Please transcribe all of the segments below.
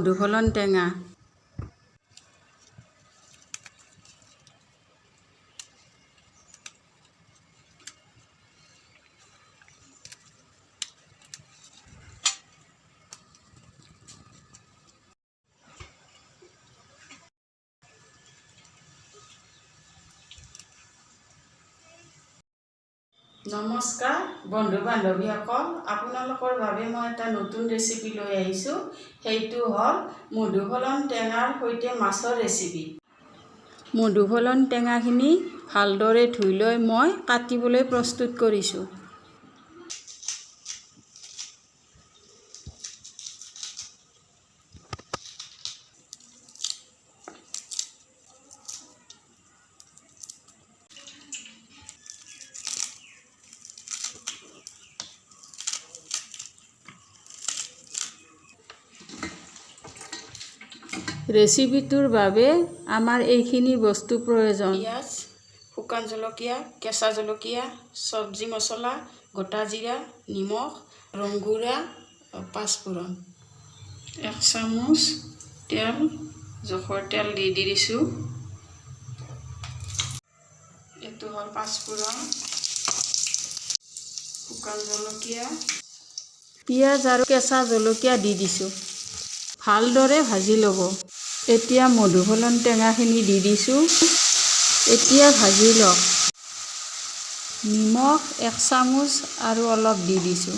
মধুসলন টেঙা। নমস্কাৰ বন্ধু বান্ধৱীসকল, আপোনালোকৰ বাবে মই এটা নতুন ৰেচিপি লৈ আহিছোঁ। সেইটো হ'ল মধুসলন টেঙাৰ সৈতে মাছৰ ৰেচিপি। মধুসলন টেঙাখিনি ভালদৰে ধুই লৈ মই কাটিবলৈ প্ৰস্তুত কৰিছোঁ। ৰেচিপিটোৰ বাবে আমাৰ এইখিনি বস্তু প্ৰয়োজন: পিঁয়াজ, শুকান জলকীয়া, কেঁচা জলকীয়া, চব্জি মছলা, গোটা জিৰা, নিমখ, ৰংগুৰা, পাঁচফোৰণ। 1 চামুচ তেল, জোখৰ তেল দি দিছোঁ। এইটো হ'ল পাঁচফোৰণ, শুকান জলকীয়া, পিঁয়াজ আৰু কেঁচা জলকীয়া দি দিছোঁ। ভালদৰে ভাজি ল'ব। এতিয়া মধুসলন টেঙাখিনি দি দিছোঁ। এতিয়া ভাজি লওক। নিমখ 1 চামুচ আৰু অলপ দি দিছোঁ।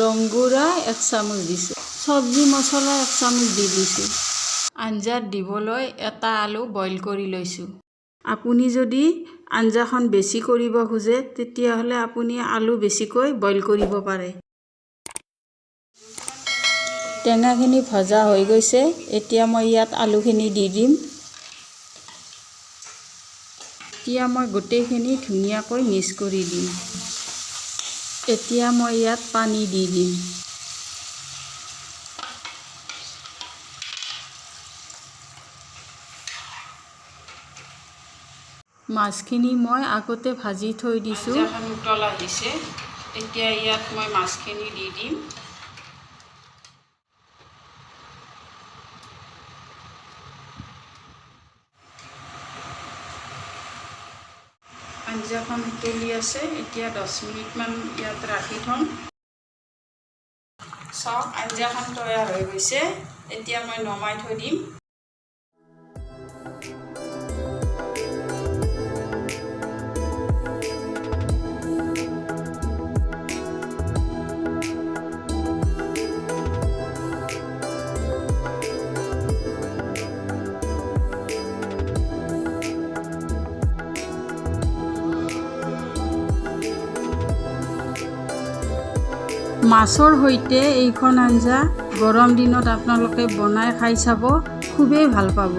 ৰংগুৰা 1 চামুচ দিছোঁ। চব্জি মছলা 1 চামুচ দি দিছোঁ। আঞ্জাত দিবলৈ এটা আলু বইল কৰি লৈছোঁ। আপুনি যদি আঞ্জাখন বেছি কৰিব খোজে তেতিয়াহ'লে আপুনি আলু বেছিকৈ বইল কৰিব পাৰে। টেঙাখিনি ভজা হৈ গৈছে। এতিয়া মই ইয়াত আলুখিনি দি দিম। এতিয়া মই গোটেইখিনি ধুনীয়াকৈ মিক্স কৰি দিম। এতিয়া মই ইয়াত পানী দি দিম। মাছখিনি মই আগতে ভাজি থৈ দিছোঁ। আঞ্জাখন উতল আহিছে। এতিয়া ইয়াত মই মাছখিনি দি দিম। আঞ্জাখন উতলি আছে। এতিয়া 10 মিনিটমান ইয়াত ৰাখি থ'ম। চাওক, আঞ্জাখন তৈয়াৰ হৈ গৈছে। এতিয়া মই নমাই থৈ দিম। মাছৰ সৈতে এইখন আঞ্জা গৰম দিনত আপোনালোকে বনাই খাই চাব, খুবেই ভাল পাব।